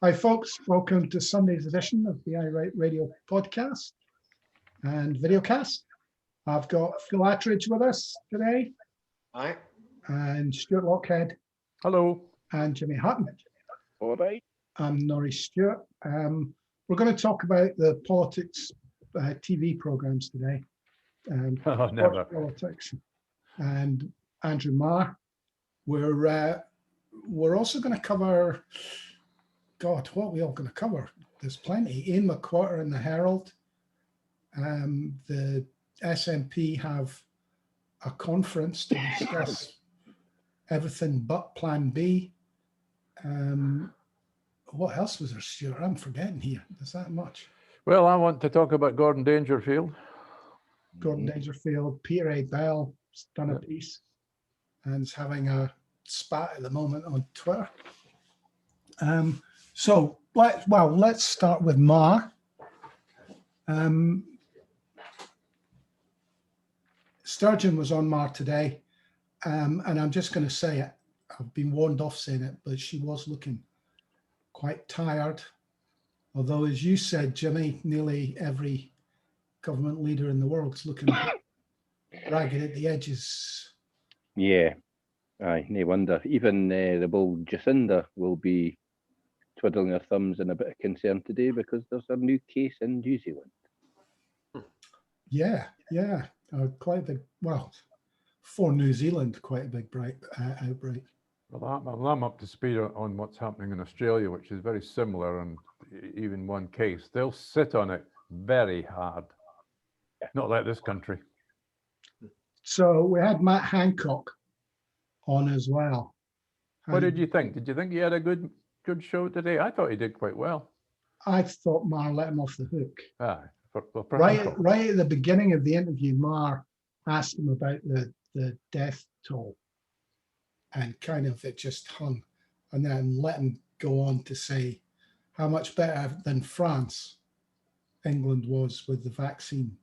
Hi, folks. Welcome to Sunday's edition of the iWrite Radio podcast and Videocast. I've got Phil Attridge with us today. Hi. And Stuart Lockhead. Hello. And Jimmy Hutton. All right. I'm Norrie Stewart. We're going to talk about the politics TV programs today. Never. Politics. And Andrew Marr. We're also going to cover, God, what are we all going to cover? There's plenty. Iain MacWhirter in the Herald. The SNP have a conference to discuss everything but Plan B. What else was there, Stuart? I'm forgetting here. There's that much. Well, I want to talk about Gordon Dangerfield. Gordon Dangerfield, Peter A. Bell has done a piece and is having a spat at the moment on Twitter. Let's start with Marr. Sturgeon was on Marr today, and I'm just going to say it. I've been warned off saying it, but she was looking quite tired. Although, as you said, Jimmy, nearly every government leader in the world is looking ragged at the edges. Yeah, aye, no wonder. Even the bold Jacinda will be twiddling her thumbs and a bit of concern today because there's a new case in New Zealand. Yeah, quite a big, well, for New Zealand, quite a big outbreak. Well, I'm up to speed on what's happening in Australia, which is very similar, and even one case. They'll sit on it very hard. Not like this country. So we had Matt Hancock on as well. What did you think? Did you think he had a good show today? I thought he did quite well. I thought Marr let him off the hook. Right at the beginning of the interview, Marr asked him about the death toll, and kind of it just hung, and then let him go on to say how much better than France England was with the vaccine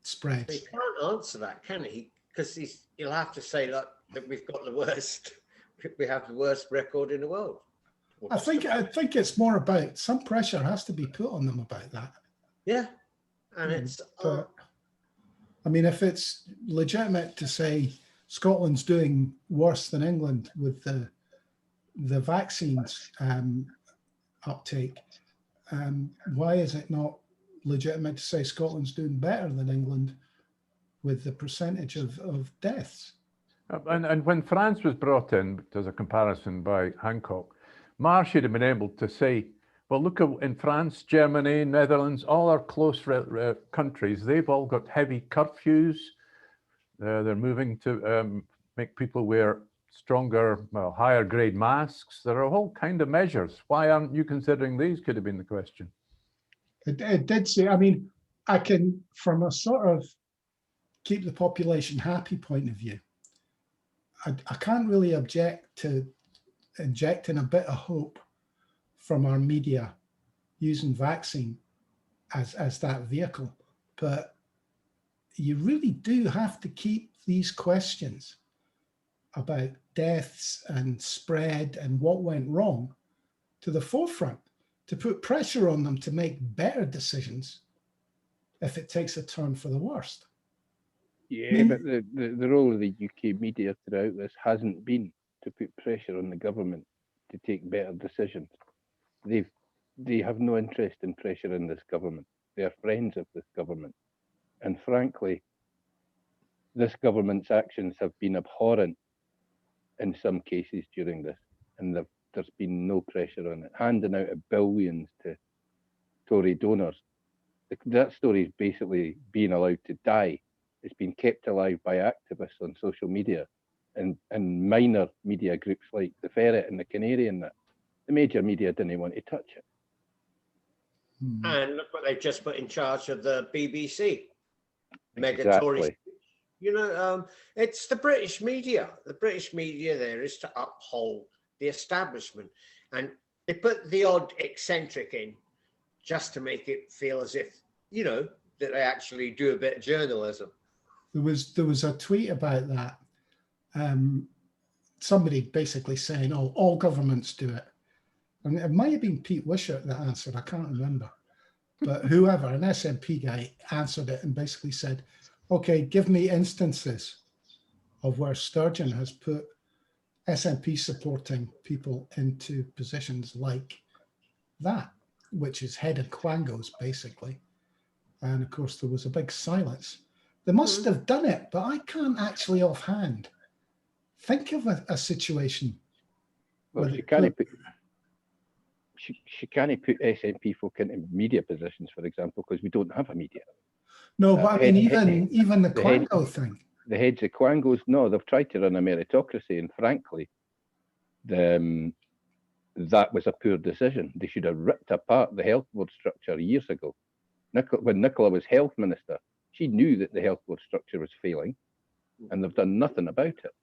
spread. He can't answer that, can he? Because he'll have to say that we've got the worst. We have the worst record in the world. I think it's more about some pressure has to be put on them about that. Yeah, and it's. I mean, if it's legitimate to say Scotland's doing worse than England with the vaccines uptake, why is it not legitimate to say Scotland's doing better than England with the percentage of deaths? And when France was brought in, as a comparison by Hancock, Marr should have been able to say, well, look in France, Germany, Netherlands, all our close countries, they've all got heavy curfews. They're moving to make people wear stronger, higher grade masks. There are a whole kind of measures. Why aren't you considering these? Could have been the question. It did say, I mean, I can, from a sort of keep the population happy point of view, I can't really object to injecting a bit of hope from our media using vaccine as that vehicle. But you really do have to keep these questions about deaths and spread and what went wrong to the forefront, to put pressure on them to make better decisions if it takes a turn for the worst. Yeah, but the role of the UK media throughout this hasn't been to put pressure on the government to take better decisions. They have no interest in pressure in this government. They are friends of this government. And frankly, this government's actions have been abhorrent in some cases during this, and there's been no pressure on it. Handing out billions to Tory donors. That story is basically being allowed to die. It's been kept alive by activists on social media and minor media groups like the Ferret and the Canary and that. The major media didn't want to touch it. And look what they've just put in charge of the BBC. Mega Exactly. Tory. You know, it's the British media. The British media there is to uphold the establishment. And they put the odd eccentric in just to make it feel as if, you know, that they actually do a bit of journalism. There was a tweet about that. somebody basically saying, "Oh, all governments do it." And it might have been Pete Wishart that answered. I can't remember, but whoever, an SNP guy, answered it and basically said, "Okay, give me instances of where Sturgeon has put SNP supporting people into positions like that," which is head of Quangos, basically. And of course, there was a big silence. They must have done it, but I can't actually offhand think of a situation. Well, she can't put SNP folk into media positions, for example, because we don't have a media. No, but I mean, even the Quango thing. The heads of Quangos, no, they've tried to run a meritocracy, and frankly, that was a poor decision. They should have ripped apart the health board structure years ago. When Nicola was health minister, she knew that the health board structure was failing, and they've done nothing about it.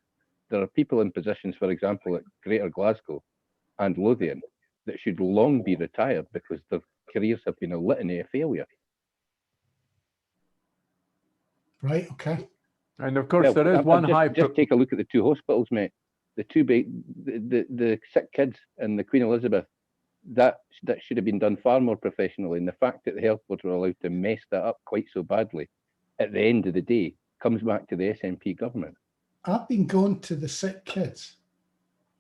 There are people in positions, for example, at Greater Glasgow and Lothian that should long be retired because their careers have been a litany of failure. Right, okay. And of course, there is one high... Just take a look at the two hospitals, mate. The sick kids and the Queen Elizabeth, that should have been done far more professionally. And the fact that the health boards were allowed to mess that up quite so badly, at the end of the day, comes back to the SNP government. I've been going to the sick kids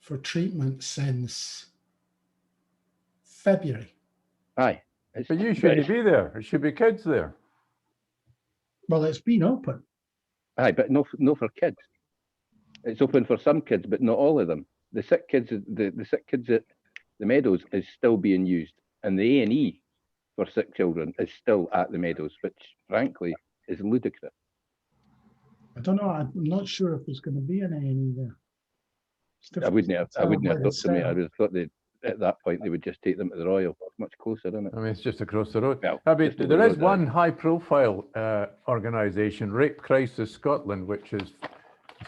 for treatment since February. Aye. But you shouldn't be there. There should be kids there. Well, it's been open. Aye, but no for kids. It's open for some kids, but not all of them. The sick kids at the Meadows is still being used, and the A&E for sick children is still at the Meadows, which frankly is ludicrous. I don't know. I'm not sure if there's going to be an A&E there. I wouldn't have thought so, mate. I would have thought that at that point they would just take them to the Royal. It's much closer, isn't it? I mean, it's just across the road. Well, I mean, there is one high-profile organisation, Rape Crisis Scotland, which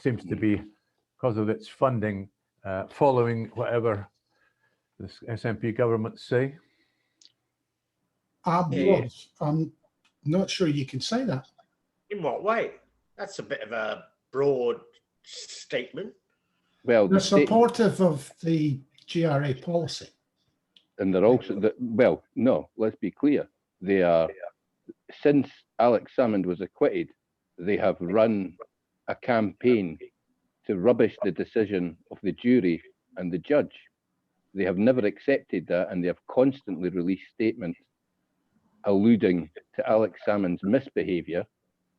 seems to be, because of its funding, following whatever the SNP government say. I'm not sure you can say that. In what way? That's a bit of a broad statement. Well, they're supportive of the GRA policy. And they're also, no, let's be clear. They are, since Alex Salmond was acquitted, they have run a campaign to rubbish the decision of the jury and the judge. They have never accepted that, and they have constantly released statements alluding to Alex Salmond's misbehaviour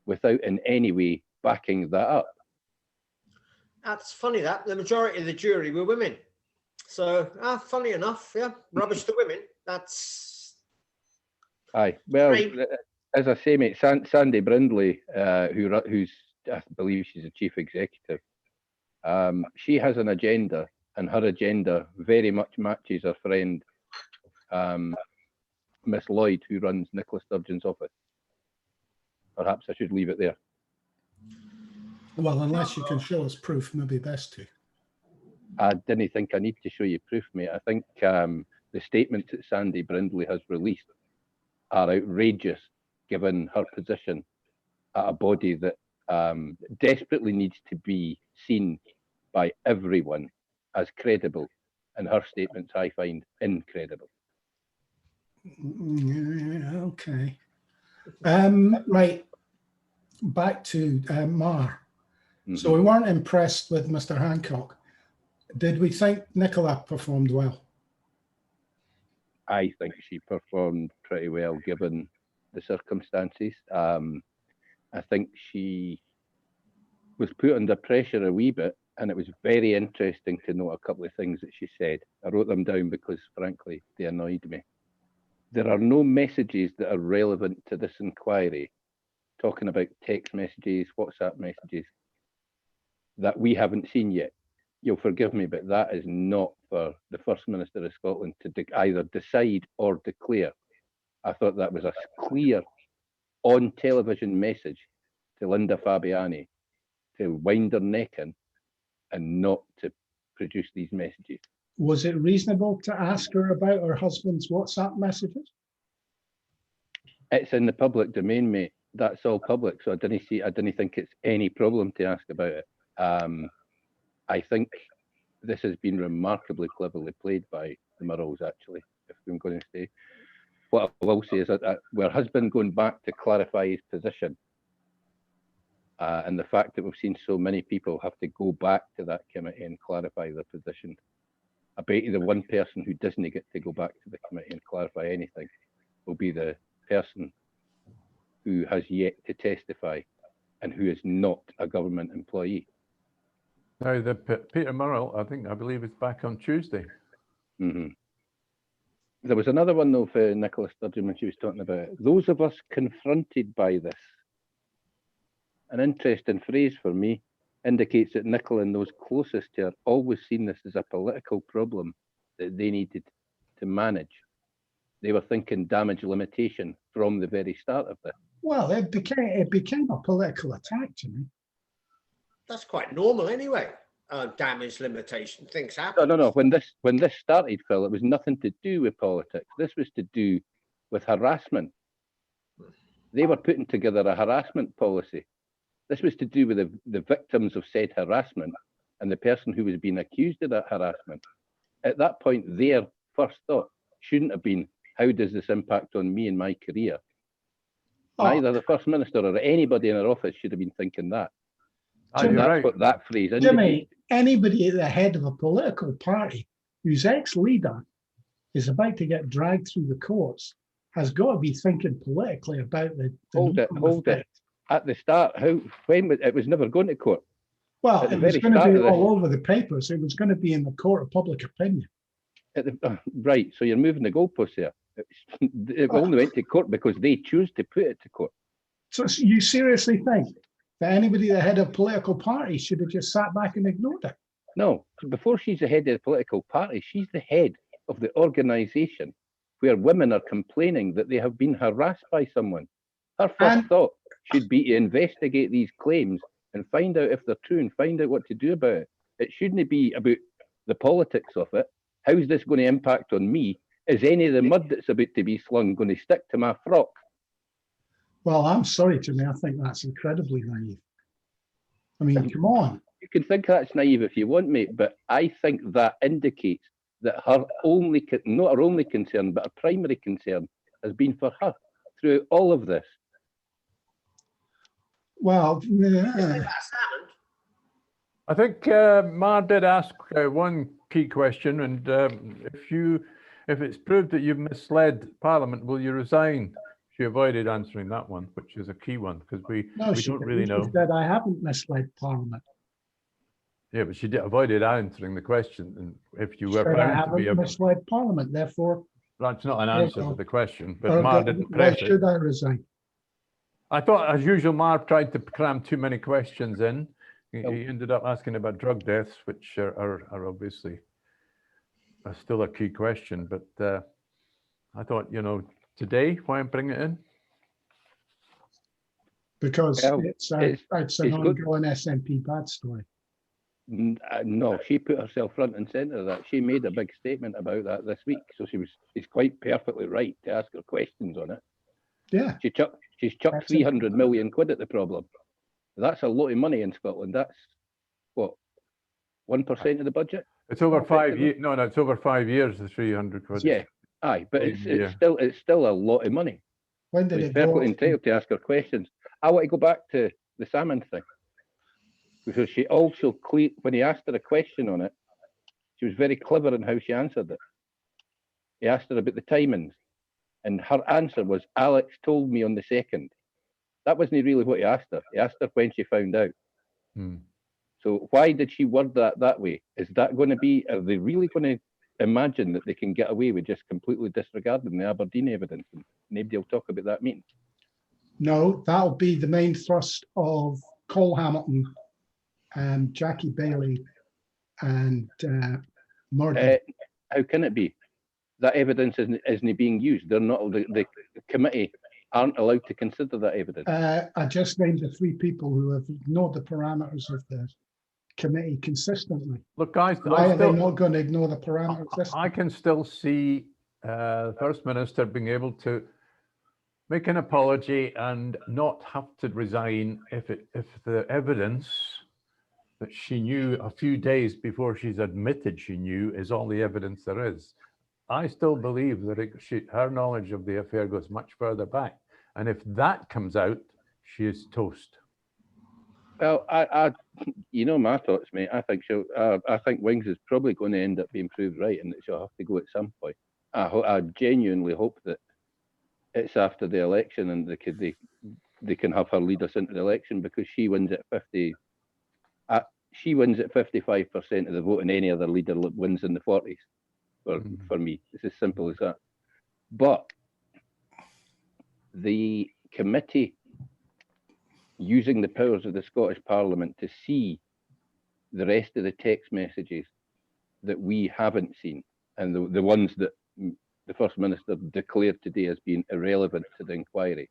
without in any way backing that up. That's funny that the majority of the jury were women. So, funny enough, yeah, rubbish the women. That's... Aye, well, as I say, mate, Sandy Brindley, who's, I believe she's the chief executive, she has an agenda, and her agenda very much matches her friend, Miss Lloyd, who runs Nicola Sturgeon's office. Perhaps I should leave it there. Well, unless you can show us proof, maybe best to. I didn't think I need to show you proof, mate. I think the statements that Sandy Brindley has released are outrageous, given her position at a body that desperately needs to be seen by everyone as credible, and her statements I find incredible. Okay. Right. Back to Mar. Mm-hmm. So we weren't impressed with Mr. Hancock. Did we think Nicola performed well? I think she performed pretty well given the circumstances. I think she was put under pressure a wee bit, and it was very interesting to note a couple of things that she said. I wrote them down because, frankly, they annoyed me. There are no messages that are relevant to this inquiry, talking about text messages, WhatsApp messages, that we haven't seen yet. You'll forgive me, but that is not for the First Minister of Scotland to either decide or declare. I thought that was a clear on-television message to Linda Fabiani to wind her neck in and not to produce these messages. Was it reasonable to ask her about her husband's WhatsApp messages? It's in the public domain, mate. That's all public, so I didn't think it's any problem to ask about it. I think this has been remarkably cleverly played by the Murrows, actually, if I'm going to say. What I will say is that her husband going back to clarify his position, and the fact that we've seen so many people have to go back to that committee and clarify their position. I bet you the one person who doesn't get to go back to the committee and clarify anything will be the person who has yet to testify and who is not a government employee. Now, Peter Murrell, I believe, is back on Tuesday. Mm-hmm. There was another one, though, for Nicola Sturgeon when she was talking about it. Those of us confronted by this. An interesting phrase for me, indicates that Nicola and those closest to her always seen this as a political problem that they needed to manage. They were thinking damage limitation from the very start of this. Well, it became a political attack to me. That's quite normal anyway. Damage limitation, things happen. No. When this started, Phil, it was nothing to do with politics. This was to do with harassment. They were putting together a harassment policy. This was to do with the victims of said harassment and the person who was being accused of that harassment. At that point, their first thought shouldn't have been, how does this impact on me and my career? Neither the First Minister or anybody in her office should have been thinking that. And that's what that phrase indicates. Jimmy, anybody at the head of a political party whose ex-leader is about to get dragged through the courts has got to be thinking politically about the hold it. At the start, it was never going to court. Well, it was going to be all over the papers. It was going to be in the court of public opinion. Right, so you're moving the goalposts here. It only went to court because they chose to put it to court. So you seriously think that anybody at the head of a political party should have just sat back and ignored it? No, before she's the head of the political party, she's the head of the organisation where women are complaining that they have been harassed by someone. Her first thought should be to investigate these claims and find out if they're true and find out what to do about it. It shouldn't be about the politics of it. How's this going to impact on me? Is any of the mud that's about to be slung going to stick to my frock? Well, I'm sorry, Jimmy. I think that's incredibly naive. I mean, come on. You can think that's naive if you want, mate, but I think that indicates that her only, not her only concern, but her primary concern has been for her throughout all of this. Well, I think Mar did ask one key question, and if it's proved that you've misled Parliament, will you resign? She avoided answering that one, which is a key one, because we don't really know. She said, I haven't misled Parliament. Yeah, but she avoided answering the question. And if you were found found I to be haven't misled Parliament, therefore that's not an answer to the question. But Mar didn't why press it. should I resign? I thought, as usual, Mar tried to cram too many questions in. He ended up asking about drug deaths, which are obviously still a key question. But I thought, today, why bring it in? Because it's an ongoing SNP bad story. No, she put herself front and centre of that. She made a big statement about that this week, so she's quite perfectly right to ask her questions on it. Yeah, she's chucked 300 million quid at the problem. That's a lot of money in Scotland. That's what, 1% of the budget. It's over 5 years. No, it's over 5 years. The 300 quid. Yeah, aye, but it's still a lot of money. When did She's it perfectly entitled to ask her questions. I want to go back to the salmon thing. Because she also, when he asked her a question on it, she was very clever in how she answered it. He asked her about the timings, and her answer was, Alex told me on the 2nd. That wasn't really what he asked her. He asked her when she found out. So why did she word that way? Is that going to be, are they really going to imagine that they can get away with just completely disregarding the Aberdeen evidence? And nobody will talk about that meeting. No, that'll be the main thrust of Cole Hamilton and Jackie Bailey and Murray. How can it be? That evidence isn't being used. They're not. The committee aren't allowed to consider that evidence. I just named the 3 people who have ignored the parameters of the committee consistently. Look, guys, why are they not going to ignore the parameters? I can still see the First Minister being able to make an apology and not have to resign if the evidence that she knew a few days before she's admitted she knew is all the evidence there is. I still believe that her knowledge of the affair goes much further back. And if that comes out, she is toast. Well, you know my thoughts, mate. I think Wings is probably going to end up being proved right, and that she'll have to go at some point. I genuinely hope that it's after the election, and they can have her lead us into the election, because she wins at 50. She wins at 55% of the vote, and any other leader wins in the 40s. For me, it's as simple as that. But the committee, using the powers of the Scottish Parliament to see the rest of the text messages that we haven't seen, and the ones that the First Minister declared today as being irrelevant to the inquiry,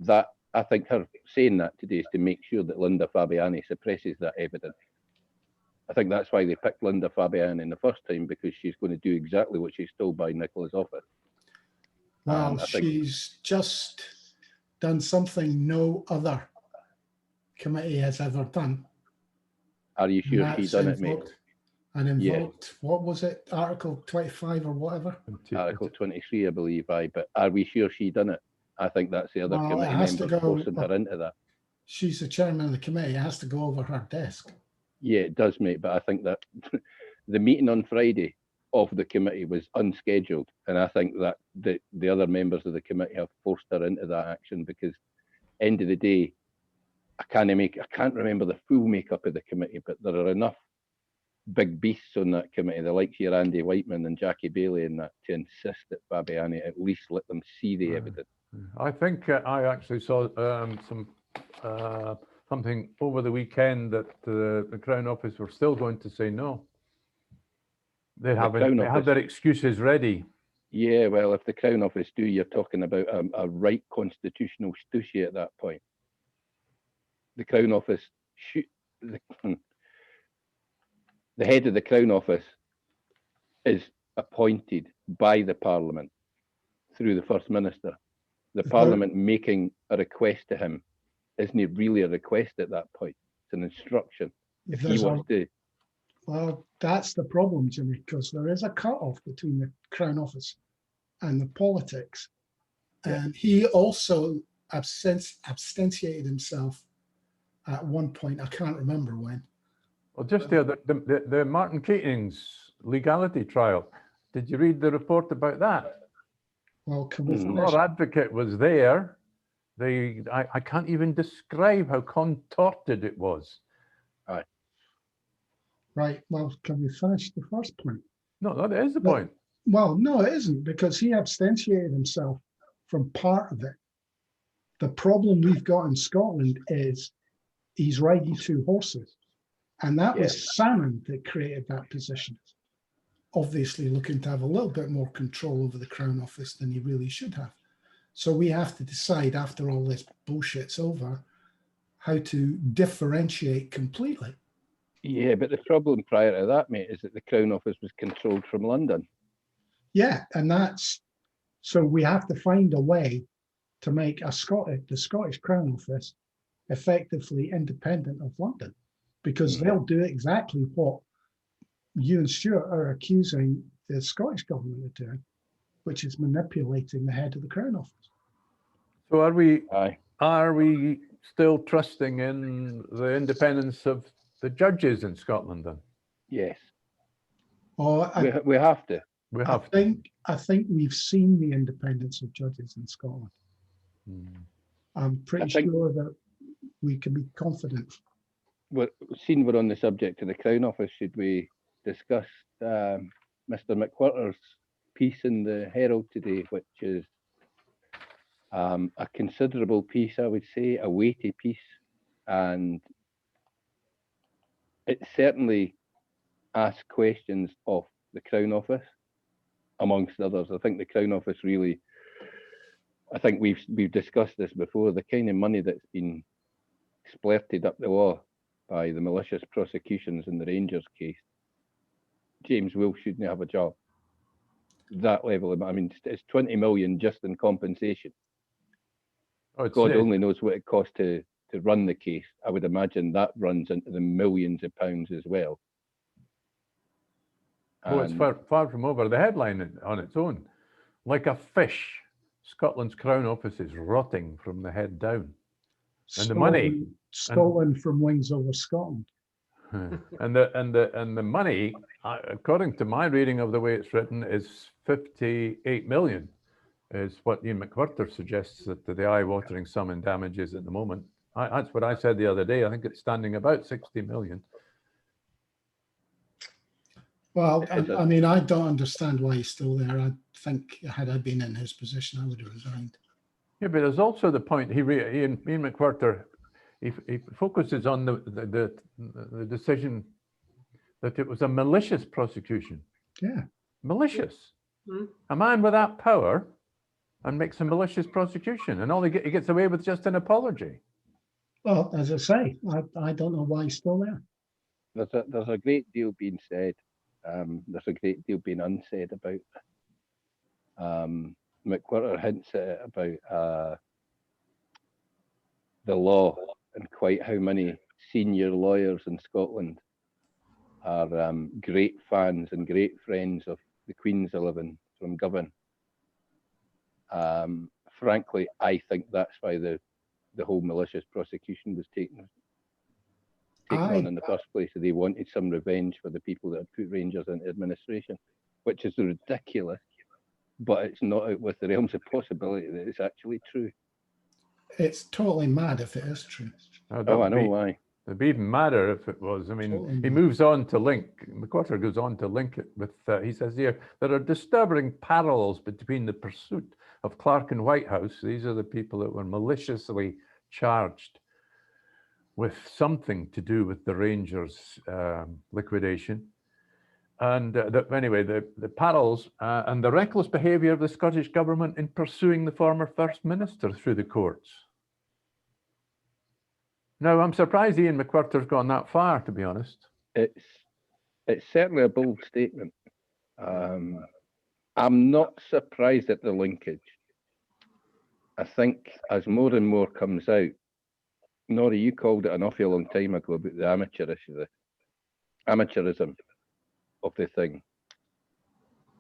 that I think her saying that today is to make sure that Linda Fabiani suppresses that evidence. I think that's why they picked Linda Fabiani the first time, because she's going to do exactly what she's told by Nicola's office. Well, she's just done something no other committee has ever done. Are you sure she's done it, mate? And invoked, what was it, Article 25 or whatever? Article 23, I believe, but are we sure she done it? I think that's the other committee member forcing her into that. She's the chairman of the committee. It has to go over her desk. Yeah, it does, mate. But I think that the meeting on Friday of the committee was unscheduled, and I think that the other members of the committee have forced her into that action, because end of the day, I can't remember the full makeup of the committee, but there are enough big beasts on that committee, the likes of Andy Whiteman and Jackie Bailey, and that, to insist that Fabiani at least let them see the evidence. I think I actually saw something over the weekend that the Crown Office were still going to say no. They have their excuses ready. Yeah, well, if the Crown Office do, you're talking about a right constitutional stooshy at that point. The Crown Office, the head of the Crown Office is appointed by the Parliament through the First Minister. The Parliament making a request to him isn't really a request at that point. It's an instruction. If he wants to. Well, that's the problem, Jimmy, because there is a cut-off between the Crown Office and the politics. Yeah. And he also abstentiated himself at one point. I can't remember when. Well, just the Martin Keating's legality trial. Did you read the report about that? Well, can we Lord Advocate was there. I can't even describe how contorted it was. Right. Well, can we finish the first point? No, that is the point. Well, no, it isn't, because he abstentiated himself from part of it. The problem we've got in Scotland is he's riding two horses. And that was Salmond that created that position. Obviously looking to have a little bit more control over the Crown Office than he really should have. So we have to decide, after all this bullshit's over, how to differentiate completely. Yeah, but the problem prior to that, mate, is that the Crown Office was controlled from London. Yeah, and so we have to find a way to make the Scottish Crown Office effectively independent of London, because they'll do exactly what you and Stuart are accusing the Scottish government of doing, which is manipulating the head of the Crown Office. So are we still trusting in the independence of the judges in Scotland then? Yes. Oh, we have to. I think we've seen the independence of judges in Scotland. I'm pretty sure that we can be confident. Well, seeing we're on the subject of the Crown Office, should we discuss Mr. MacWhirter's piece in the Herald today, which is a considerable piece, I would say, a weighty piece, and it certainly asks questions of the Crown Office, amongst others. I think the Crown Office really, I think we've discussed this before, the kind of money that's been splurted up the law by the malicious prosecutions in the Rangers case. James Wolfe shouldn't have a job. That level of, I mean, it's 20 million just in compensation. God only knows what it cost to to run the case, I would imagine that runs into the millions of pounds as well. Oh, it's far from over. The headline on its own, like a fish, Scotland's Crown Office is rotting from the head down. And the money stolen from Wings Over Scotland. And the money, according to my reading of the way it's written, is 58 million, is what Iain MacWhirter suggests that the eye-watering sum in damages at the moment. That's what I said the other day. I think it's standing about 60 million. Well, I mean, I don't understand why he's still there. I think had I been in his position, I would have resigned. Yeah, but there's also the point. Iain MacWhirter, he focuses on the decision that it was a malicious prosecution. Yeah, malicious. A man with that power and makes a malicious prosecution, and all he gets away with just an apology. Well, as I say, I don't know why he's still there. There's a great deal being said. There's a great deal being unsaid about. MacWhirter hints at it about the law and quite how many senior lawyers in Scotland are great fans and great friends of the Queen's 11 from Govan. Frankly, I think that's why the whole malicious prosecution was taken on in the first place. They wanted some revenge for the people that had put Rangers into administration, which is ridiculous, but it's not out with the realms of possibility that it's actually true. It's totally mad if it is true. Oh, I know why. It'd be even madder if it was. I mean, totally he moves on to link, MacWhirter goes on to link it with, he says here, there are disturbing parallels between the pursuit of Clark and Whitehouse. These are the people that were maliciously charged with something to do with the Rangers liquidation. And anyway, the parallels and the reckless behaviour of the Scottish government in pursuing the former First Minister through the courts. Now, I'm surprised Iain MacWhirter's gone that far, to be honest. It's certainly a bold statement. I'm not surprised at the linkage. I think as more and more comes out, Norrie, you called it an awful long time ago about the amateurism of the thing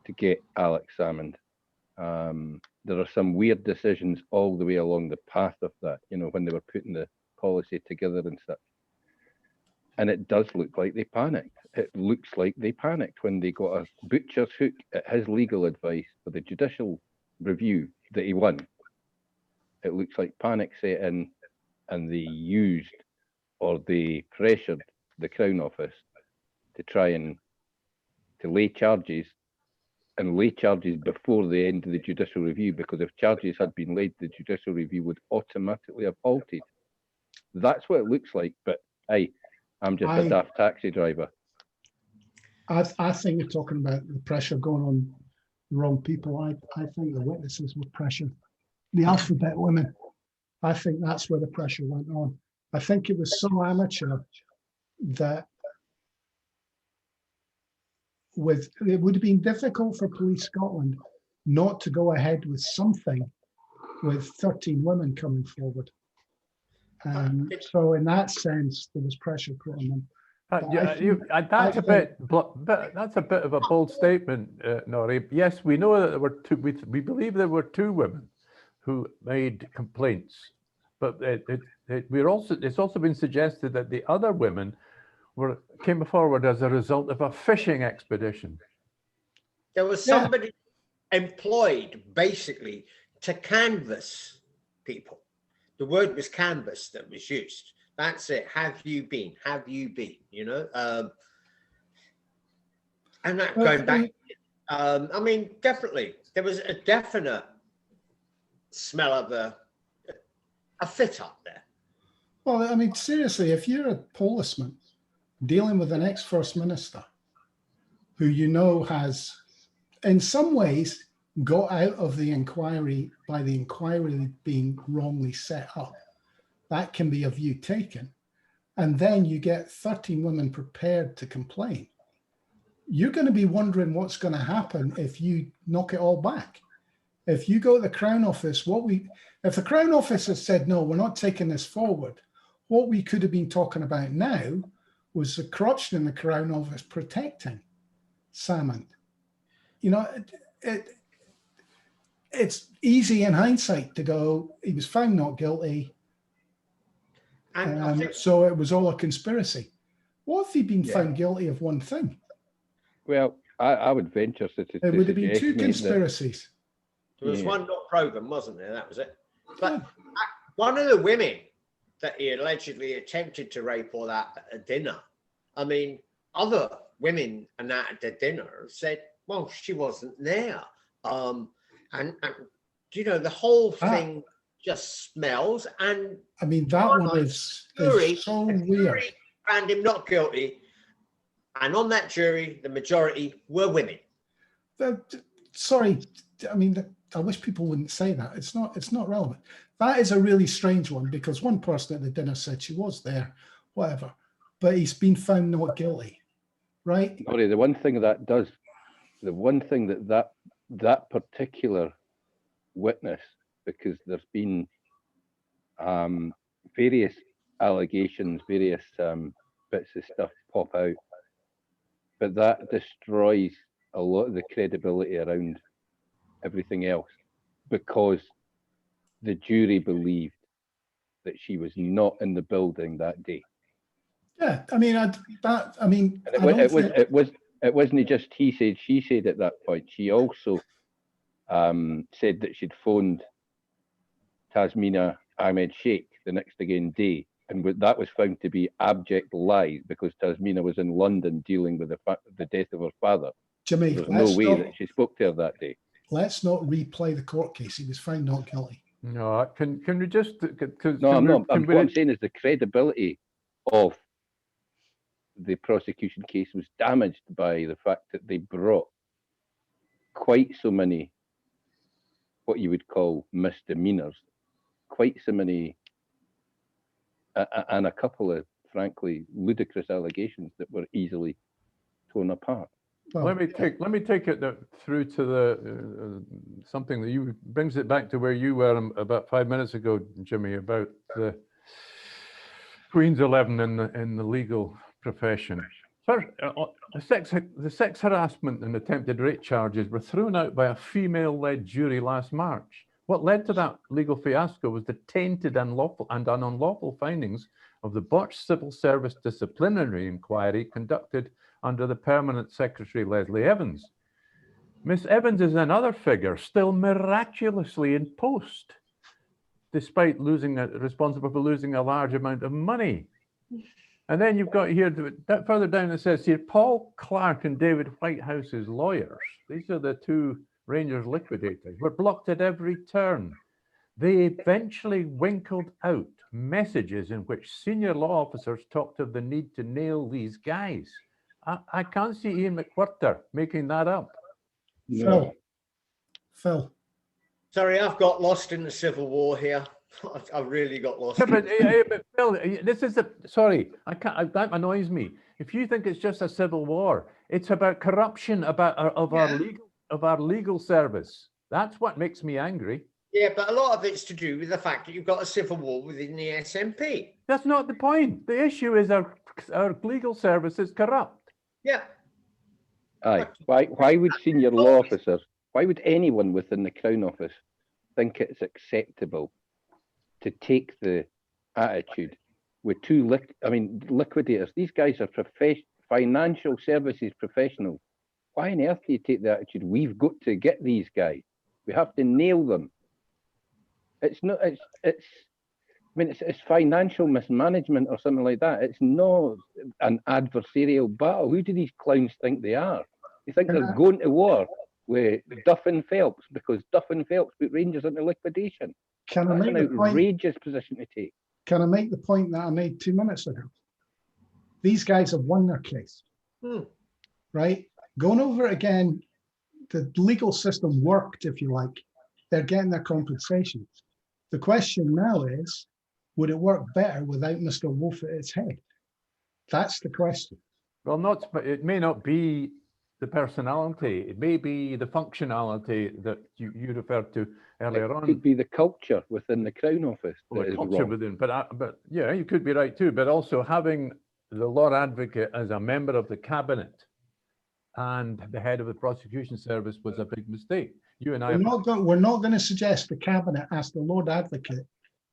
to get Alex Salmond. There are some weird decisions all the way along the path of that, you know, when they were putting the policy together and such. And it does look like they panicked. It looks like they panicked when they got a butcher's hook at his legal advice for the judicial review that he won. It looks like panic set in, and they used or they pressured the Crown Office to try and to lay charges before the end of the judicial review, because if charges had been laid, the judicial review would automatically have halted. That's what it looks like, but hey, I'm just a daft taxi driver. I think you're talking about the pressure going on the wrong people. I think the witnesses were pressured. The alphabet women, I think that's where the pressure went on. I think it was so amateur that it would have been difficult for Police Scotland not to go ahead with something with 13 women coming forward. So in that sense, there was pressure put on them. That's a bit of a bold statement, Norrie. Yes, we know that there were two. We believe there were two women who made complaints, but it's also been suggested that the other women came forward as a result of a fishing expedition. There was somebody employed basically to canvass people. The word was canvas that was used. That's it. Have you been? Have you been? You know, and that going back. I mean, definitely there was a definite smell of a fit up there. Well, I mean, seriously, if you're a policeman dealing with an ex-First Minister who you know has, in some ways, got out of the inquiry by the inquiry being wrongly set up, that can be a view taken. And then you get 13 women prepared to complain. You're going to be wondering what's going to happen if you knock it all back. If you go to the Crown Office, if the Crown Office has said, no, we're not taking this forward, What we could have been talking about now was the corruption in the Crown Office protecting Salmond. You know, it's easy in hindsight to go, he was found not guilty, And so it was all a conspiracy. What if he'd been found guilty of one thing? Well, I would venture to It would have been suggest, two mate, conspiracies. there was one not proven, wasn't there? That was it. But Yeah. one of the women that he allegedly attempted to rape or that at a dinner, I mean, other women and that at the dinner said, well, she wasn't there. And you know, the whole thing just smells. And I mean, that one is so weird. Found him not guilty. And on that jury, the majority were women. Sorry, I mean, I wish people wouldn't say that. It's not relevant. That is a really strange one because one person at the dinner said she was there, whatever, but he's been found not guilty, right? Sorry, the one thing that particular witness, because there's been various allegations, various bits of stuff pop out, but that destroys a lot of the credibility around everything else, because the jury believed that she was not in the building that day. Yeah, I mean, it wasn't just he said, she said at that point. She also said that she'd phoned Tasmina Ahmed Sheikh the next again day, and that was found to be abject lies because Tasmina was in London dealing with the death of her father. Jimmy, there's no way that she spoke to her that day. Let's not replay the court case. He was found not guilty. No, can we just? No, I'm not. What I'm saying is the credibility of the prosecution case was damaged by the fact that they brought quite so many, what you would call misdemeanors, quite so many, and a couple of frankly ludicrous allegations that were easily torn apart. Well, let me take it through to the something that brings it back to where you were about 5 minutes ago, Jimmy, about the Queen's 11 in the legal profession. First, the sex harassment and attempted rape charges were thrown out by a female-led jury last March. What led to that legal fiasco was the tainted and unlawful findings of the botched civil service disciplinary inquiry conducted under the permanent secretary, Leslie Evans. Miss Evans is another figure still miraculously in post, despite responsible for losing a large amount of money. And then you've got here, further down it says here, Paul Clark and David Whitehouse's lawyers, these are the two Rangers liquidators, were blocked at every turn. They eventually winkled out messages in which senior law officers talked of the need to nail these guys. I can't see Iain MacWhirter making that up. No. Phil. Sorry, I've got lost in the Civil War here. I've really got lost. Yeah, but Phil, this is sorry, I can't. That annoys me. If you think it's just a civil war, it's about corruption of our legal service. That's what makes me angry. Yeah, but a lot of it's to do with the fact that you've got a civil war within the SNP. That's not the point. The issue is our legal service is corrupt. Yeah. Aye. Why would senior law officers, why would anyone within the Crown Office think it's acceptable to take the attitude with liquidators? These guys are financial services professionals. Why on earth do you take the attitude, we've got to get these guys, we have to nail them? It's financial mismanagement or something like that. It's not an adversarial battle. Who do these clowns think they are? They think they're going to war with Duff and Phelps because Duff and Phelps put Rangers into liquidation. That's an outrageous position to take. Can I make the point that I made 2 minutes ago? These guys have won their case, right? Going over it again, the legal system worked, if you like. They're getting their compensations. The question now is, would it work better without Mr. Wolfe at its head? That's the question. Well, it may not be the personality. It may be the functionality that you referred to earlier It on. could be the culture within the Crown Office Well, that the is culture wrong. within, but yeah, you could be right too. But also having the Lord Advocate as a member of the cabinet and the head of the prosecution service was a big mistake. You and I. We're not going to suggest the cabinet ask the Lord Advocate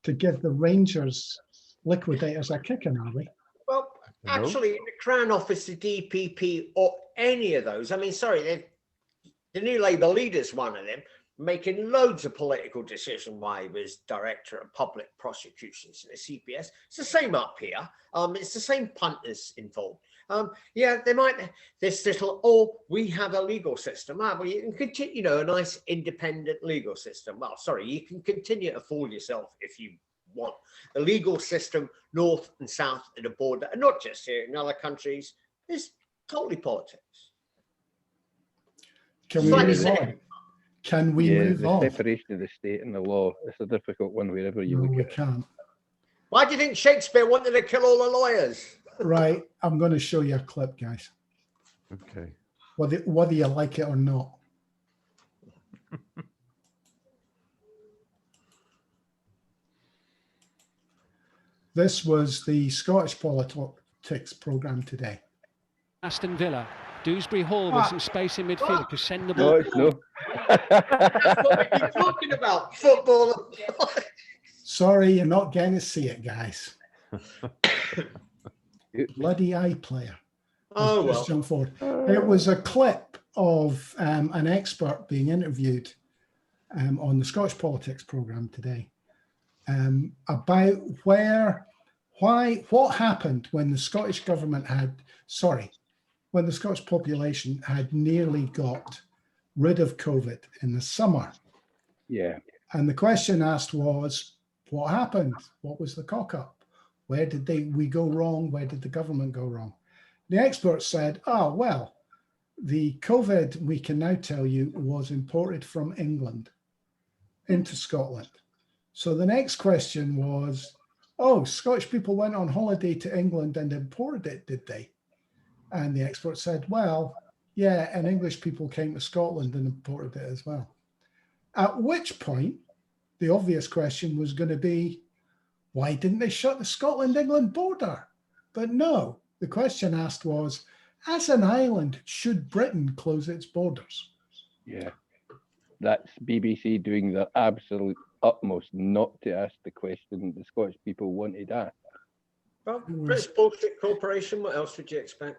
to give the Rangers liquidators a kicking, are we? Well, No. actually, in the Crown Office, the DPP, or any of those, I mean, sorry, the New Labour leader's one of them, making loads of political decisions while he was Director of Public Prosecutions in the CPS. It's the same up here. It's the same punters involved. Yeah, they might, this little, we have a legal system. Well, you can continue, a nice independent legal system. Well, sorry, you can continue to fool yourself if you want. The legal system north and south of the border, and not just here, in other countries, is totally politics. Can we move on? Can we move the on? separation of the state and the law is a difficult one wherever you No, look we at it. can't. Why do you think Shakespeare wanted to kill all the lawyers? Right, I'm going to show you a clip, guys. Okay. Whether you like it or not. This was the Scottish politics programme today. Aston Villa, Dewsbury Hall with some space in midfield to send the No, ball. it's no. That's what we've been talking about, football. Sorry, you're not going to see it, guys. Bloody iPlayer. Oh, Just well. jump forward. It was a clip of an expert being interviewed on the Scottish politics programme today about what happened when the Scottish government when the Scottish population had nearly got rid of COVID in the summer. Yeah. And the question asked was, what happened? What was the cock up? Where did we go wrong? Where did the government go wrong? The expert said, oh, well, the COVID, we can now tell you, was imported from England into Scotland. So the next question was, oh, Scottish people went on holiday to England and imported it, did they? And the expert said, well, yeah, and English people came to Scotland and imported it as well. At which point, the obvious question was going to be, why didn't they shut the Scotland-England border? But no, the question asked was, as an island, should Britain close its borders? Yeah. That's BBC doing their absolute utmost not to ask the question the Scottish people wanted asked. Well, British Bullshit Corporation, what else would you expect?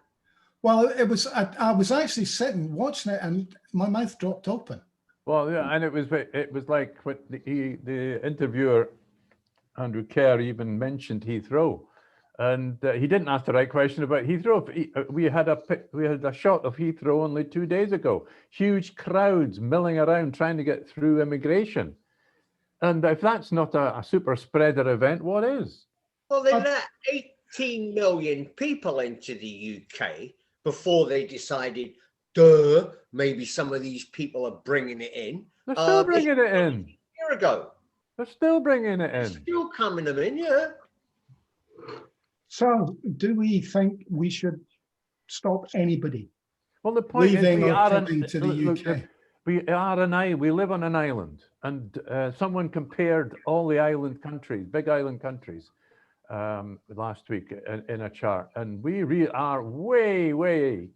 Well, it was. I was actually sitting watching it, and my mouth dropped open. Well, yeah, and it was like what the interviewer Andrew Kerr even mentioned Heathrow, and he didn't ask the right question about Heathrow. We had a shot of Heathrow only 2 days ago. Huge crowds milling around trying to get through immigration, and if that's not a super spreader event, what is? Well, they let 18 million people into the UK before they decided, maybe some of these people are bringing it in. They're still bringing it in. A year ago. They're still bringing it They're in. still coming them in, yeah. So, do we think we should stop anybody Well, the point leaving is, or coming to the UK? We are an island. We live on an island, and someone compared all the island countries, big island countries, last week in a chart, and we are way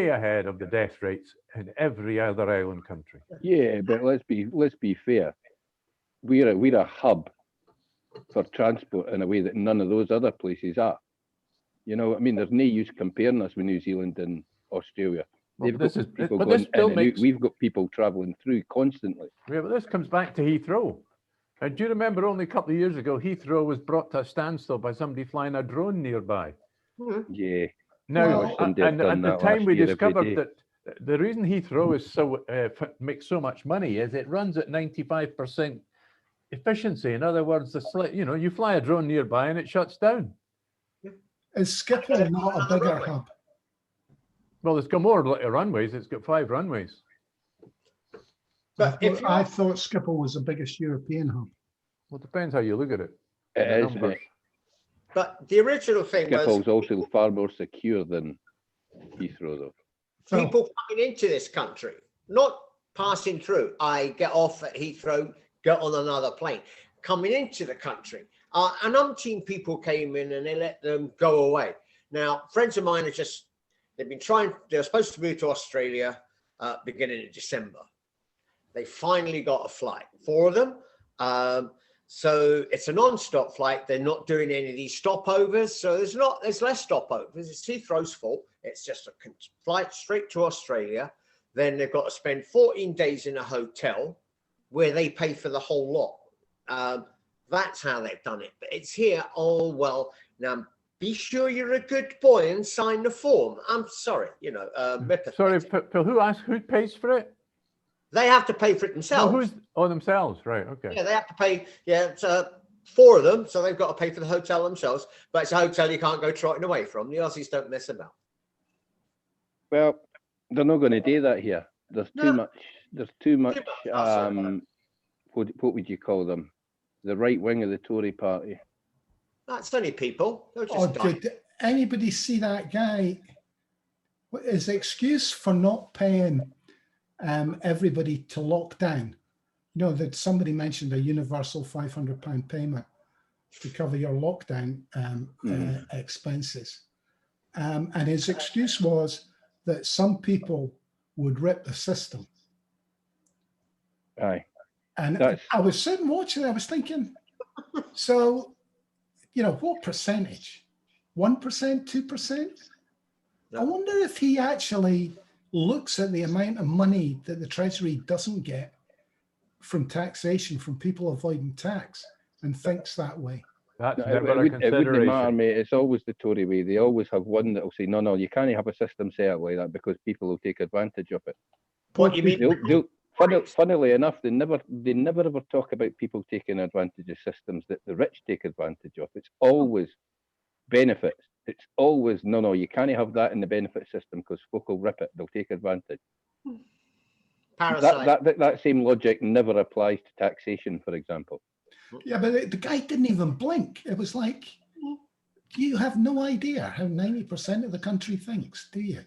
ahead of the death rates in every other island country. Yeah, but let's be fair. We're a hub for transport in a way that none of those other places are. You know, I mean, there's no use comparing us with New Zealand and Australia. Well, They've got people going in and out. We've got people travelling through constantly. Yeah, but this comes back to Heathrow. And do you remember only a couple of years ago, Heathrow was brought to a standstill by somebody flying a drone nearby? Yeah. Now, and at the time we discovered that the reason Heathrow is makes so much money is it runs at 95% efficiency. In other words, you fly a drone nearby and it shuts down. Is Schiphol not a bigger hub? Well, it's got more runways. It's got 5 runways. But I thought Schiphol was the biggest European hub. Well, it depends how you look at it. It is. But the original thing Schiphol's also far more secure than Heathrow, though. people coming into this country, not passing through. I get off at Heathrow, get on another plane, coming into the country. And umpteen people came in and they let them go away. Now, friends of mine they're supposed to move to Australia beginning of December. They finally got a flight, 4 of them. So it's a non-stop flight. They're not doing any of these stopovers. So there's less stopovers. It's Heathrow's fault. It's just a flight straight to Australia. Then they've got to spend 14 days in a hotel where they pay for the whole lot. That's how they've done it. But it's here. Oh, well, now be sure you're a good boy and sign the form. I'm sorry, Sorry, Phil, who pays for it? They have to pay for it themselves. Themselves, right, okay. Yeah, they have to pay, it's 4 of them, so they've got to pay for the hotel themselves, but it's a hotel you can't go trotting away from. The Aussies don't mess about. Well, they're not going to do that here. There's too much, what would you call them? The right wing of the Tory party. That's only people. Did anybody see that guy? His excuse for not paying everybody to lock down, that somebody mentioned a universal £500 payment to cover your lockdown expenses, and his excuse was that some people would rip the system. Aye, and I was sitting watching. I was thinking, so what percentage? 1%, 2%? I wonder if he actually looks at the amount of money that the Treasury doesn't get from taxation, from people avoiding tax, and thinks that way. That's it never a wouldn't consideration. matter, mate. It's always the Tory way. They always have one that will say, no, you can't have a system set up like that because people will take advantage of it. What do you mean? Funnily enough, they never ever talk about people taking advantage of systems that the rich take advantage of. It's always benefits. It's always, no, you can't have that in the benefit system because folk will rip it. They'll take advantage. That same logic never applies to taxation, for example. Yeah, but the guy didn't even blink. It was like, you have no idea how 90% of the country thinks, do you?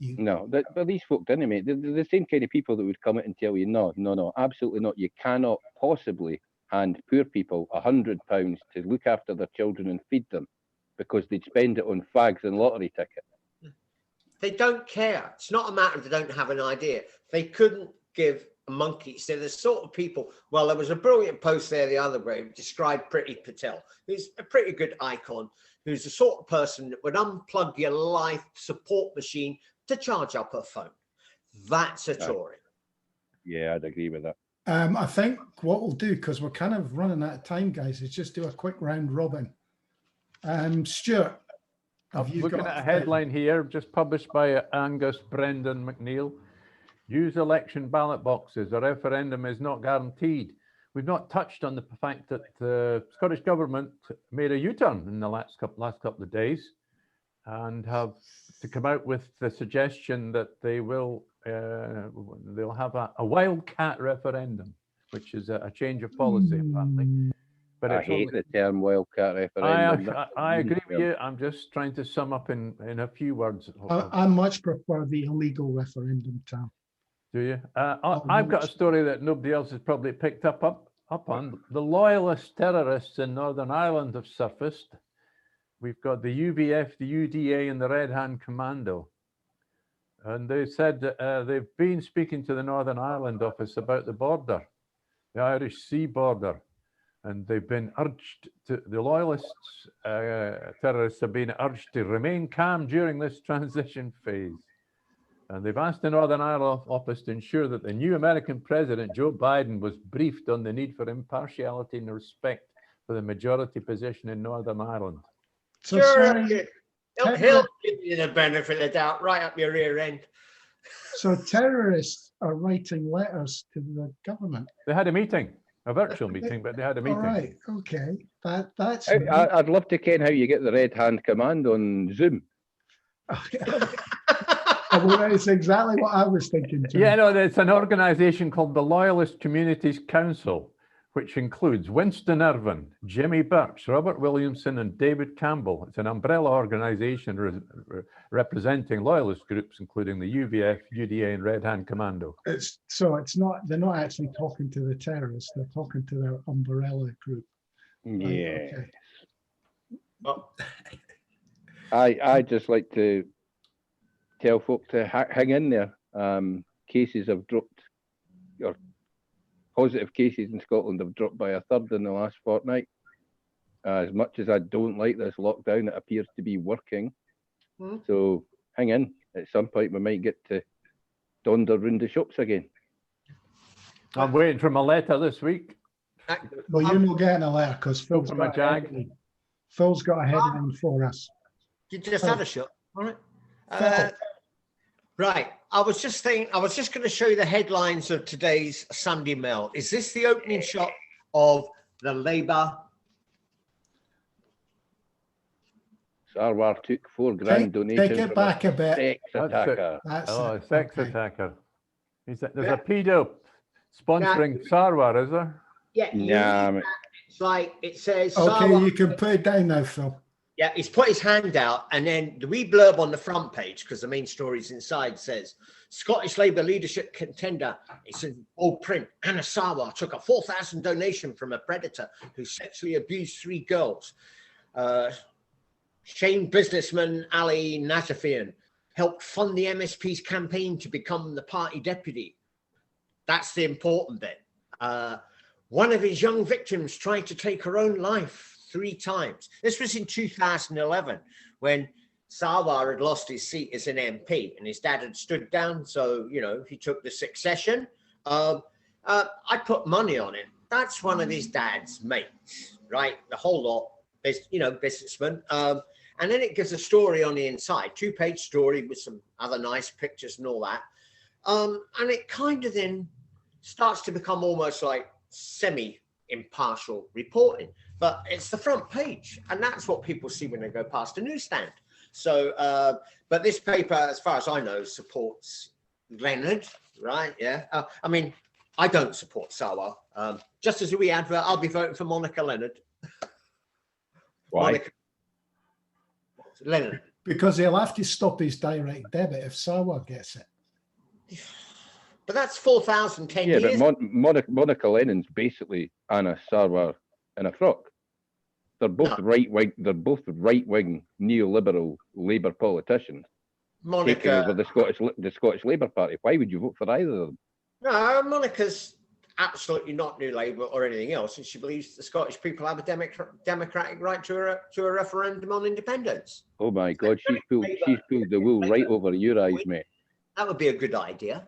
No, but these folk didn't, mate. They're the same kind of people that would come out and tell you, no, absolutely not. You cannot possibly hand poor people £100 to look after their children and feed them because they'd spend it on fags and lottery tickets. They don't care. It's not a matter of they don't have an idea. They couldn't give a monkey. So the sort of people, well, there was a brilliant post there the other way that described Priti Patel, who's a pretty good icon, who's the sort of person that would unplug your life support machine to charge up her phone. That's a Tory. Yeah, I'd agree with that. I think what we'll do, because we're kind of running out of time, guys, is just do a quick round robin. Stuart, I'm looking at a headline here, just published by Angus Brendan McNeil. Use election ballot boxes. A referendum is not guaranteed. We've not touched on the fact that the Scottish government made a U-turn in the last couple of days and have to come out with the suggestion that they'll have a wildcat referendum, which is a change of policy, apparently. But I hate the term wildcat referendum. I agree with you. I'm just trying to sum up in a few words. I much prefer the illegal referendum term. Do you? I've got a story that nobody else has probably picked up on. The Loyalist terrorists in Northern Ireland have surfaced. We've got the UVF, the UDA, and the Red Hand Commando. And they said they've been speaking to the Northern Ireland office about the border, the Irish Sea border. And they've been urged to, the Loyalists, terrorists have been urged to remain calm during this transition phase. And they've asked the Northern Ireland office to ensure that the new American president, Joe Biden, was briefed on the need for impartiality and respect for the majority position in Northern Ireland. So sure, he'll give you the benefit of the doubt right up your rear end. So terrorists are writing letters to the government. They had a meeting. A virtual meeting, but they had a meeting. All right, okay. That's. I'd love to ken how you get the Red Hand Command on Zoom. Well, it's exactly what I was thinking, John. Yeah, no, it's an organisation called the Loyalist Communities Council, which includes Winston Irvin, Jimmy Birch, Robert Williamson, and David Campbell. It's an umbrella organisation representing loyalist groups, including the UVF, UDA, and Red Hand Commando. It's not. They're not actually talking to the terrorists. They're talking to their umbrella group. Yeah. Okay. Well, I just like to tell folk to hang in there. Cases have dropped, or positive cases in Scotland have dropped by a third in the last fortnight. As much as I don't like this lockdown, it appears to be working. So hang in. At some point, we might get to donder round the shops again. I'm waiting for my letter this week. Well, you're not getting a letter because Phil's From a got a jag. headline. Phil's got a headline for us. you just had a shot. All right. Phil. Right. I was just going to show you the headlines of today's Sunday Mail. Is this the opening shot of the Labour? Sarwar took £4,000 donation. Take it from back a bit. sex attacker. That's Oh, it. a sex Okay. attacker. There's a pedo sponsoring Sarwar, is there? Yeah. Nah, mate. It's like it says. Okay, Sarwar- you can put it down now, Phil. Yeah, he's put his hand out, and then the wee blurb on the front page, because the main story's inside, says Scottish Labour leadership contender. It's in bold print. Anna Sarwar took a 4,000 donation from a predator who sexually abused 3 girls. Shane businessman Ali Najafian helped fund the MSP's campaign to become the party deputy. That's the important bit. One of his young victims tried to take her own life 3 times. This was in 2011 when Sarwar had lost his seat as an MP and his dad had stood down. So, you know, he took the succession. I put money on it. That's one of his dad's mates, right? The whole lot, businessman. And then it gives a story on the inside, 2-page story with some other nice pictures and all that. And it kind of then starts to become almost like semi-impartial reporting. But it's the front page, and that's what people see when they go past a newsstand. So, but this paper, as far as I know, supports Leonard, right? Yeah. I mean, I don't support Sarwar. Just as a wee advert, I'll be voting for Monica Leonard. Why? Monica Leonard. Because he'll have to stop his direct debit if Sarwar gets it. But that's 4,010 Yeah, years. but Monica Lennon's basically Anna Sarwar in a frock. They're both right-wing. They're both right-wing neoliberal Labour politicians taking over Monica, the Scottish Labour Party. Why would you vote for either of them? no, Monica's absolutely not New Labour or anything else, and she believes the Scottish people have a democratic right to a referendum on independence. Oh my God, she's pulled the wool right over your eyes, mate. That would be a good idea.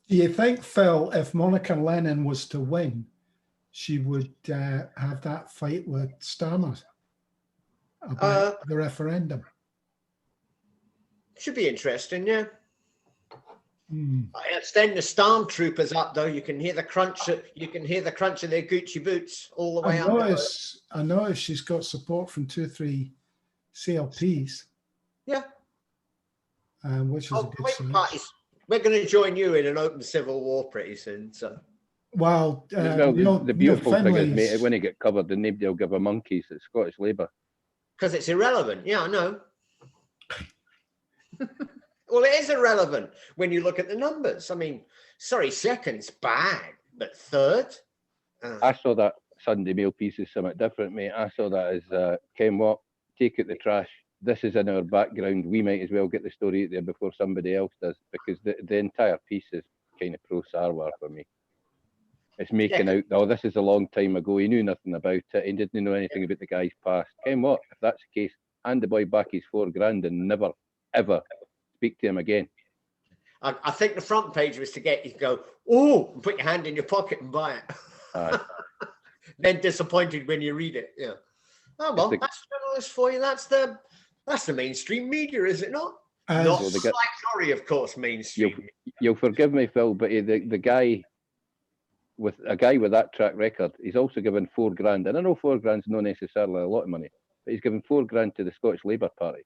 Do you think, Phil, if Monica Lennon was to win, she would have that fight with Starmer about the referendum? Should be interesting, yeah. Hmm. Extend the stormtroopers up though. You can hear the crunch. You can hear the crunch of their Gucci boots all the way up. I noticed she's got support from 2 or 3 CLPs. Yeah. Which is a good sign. We're going to join you in an open civil war pretty soon. So. Well, the beautiful thing is, mate, when it get covered, then nobody will give a monkeys at Scottish Labour. Because it's irrelevant. Yeah, I know. Well, it is irrelevant when you look at the numbers. I mean, sorry, second's bad, but third? I saw that Sunday Mail piece as something different, mate. I saw that as, Ken what? Take out the trash. This is in our background. We might as well get the story out there before somebody else does, because the entire piece is kind of pro-Sarwar for me. It's making out, oh, this is a long time ago. He knew nothing about it. He didn't know anything about the guy's past. Ken what? If that's the case, hand the boy back his $4,000 and never, ever speak to him again. I think the front page was to get you to go, oh, and put your hand in your pocket and buy it. Then disappointed when you read it. Yeah. Oh well, that's journalists for you. That's the mainstream media, is it not? Not sorry, of course, mainstream. You'll forgive me, Phil, but the guy with that track record, he's also given $4,000, and I know $4,000 is not necessarily a lot of money, but he's given $4,000 to the Scottish Labour Party.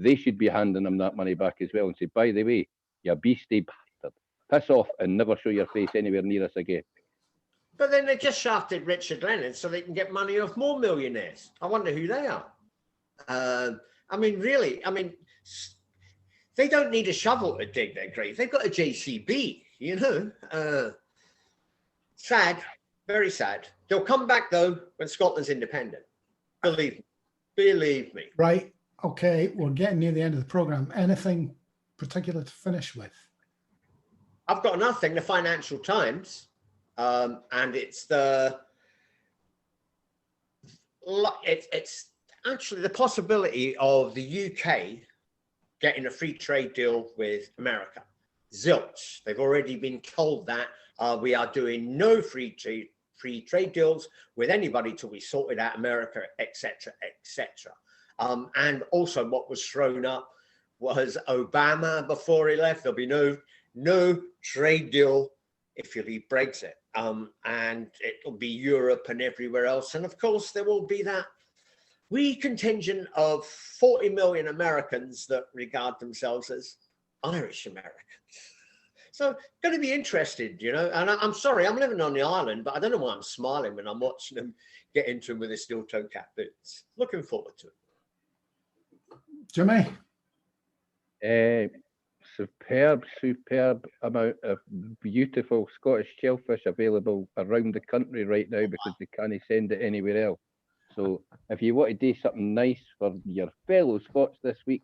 They should be handing him that money back as well and say, by the way, you beastie bastard, piss off and never show your face anywhere near us again. But then they just shafted Richard Leonard so they can get money off more millionaires. I wonder who they are. I mean, really, I mean, they don't need a shovel to dig their grave. They've got a JCB, you know. Sad, very sad. They'll come back, though, when Scotland's independent. Believe me. Believe me. Right. Okay. We're getting near the end of the program. Anything particular to finish with? I've got another thing, the Financial Times. And it's actually the possibility of the UK getting a free trade deal with America. Zilch. They've already been told that we are doing no free trade deals with anybody till we sorted out America, etc., etc. And also what was thrown up was Obama before he left. There'll be no trade deal if you leave Brexit. And it'll be Europe and everywhere else. And of course, there will be that wee contingent of 40 million Americans that regard themselves as Irish Americans. So going to be interested, you know, and I'm sorry, I'm living on the island, but I don't know why I'm smiling when I'm watching them get into them with their steel toe cap boots. Looking forward to it. Jimmy? Superb amount of beautiful Scottish shellfish available around the country right now because they can't send it anywhere else. So if you want to do something nice for your fellow Scots this week,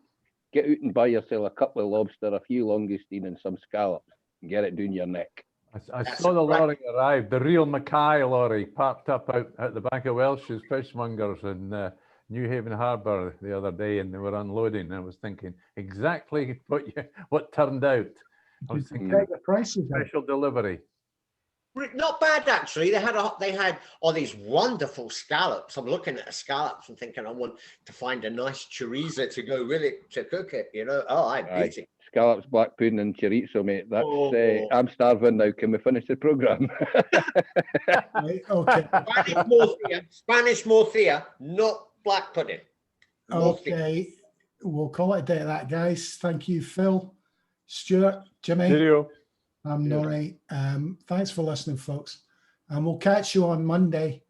get out and buy yourself a couple of lobster, a few longustine and some scallops and get it down your neck. I saw the lorry arrive, the real McKay lorry parked up out at the back of Welsh's fishmongers in New Haven Harbour the other day, and they were unloading. And I was thinking exactly what turned out. I was thinking the prices special delivery. Not bad, actually. They had all these wonderful scallops. I'm looking at the scallops and thinking I want to find a nice chorizo to go with it to cook it. You know, beauty. Scallops, black pudding, and chorizo, mate. That's I'm starving now. Can we finish the program? Right, okay. Spanish morcilla, not black pudding. Okay, we'll call it a day at that, guys. Thank you, Phil, Stuart, Jimmy. Video. I'm Norrie. Thanks for listening, folks. And we'll catch you on Monday,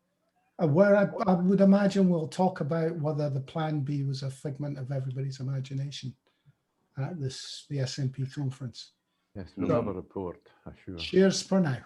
where I would imagine we'll talk about whether the Plan B was a figment of everybody's imagination at the SNP conference. Yes, we'll have a report, I'm sure. Cheers for now.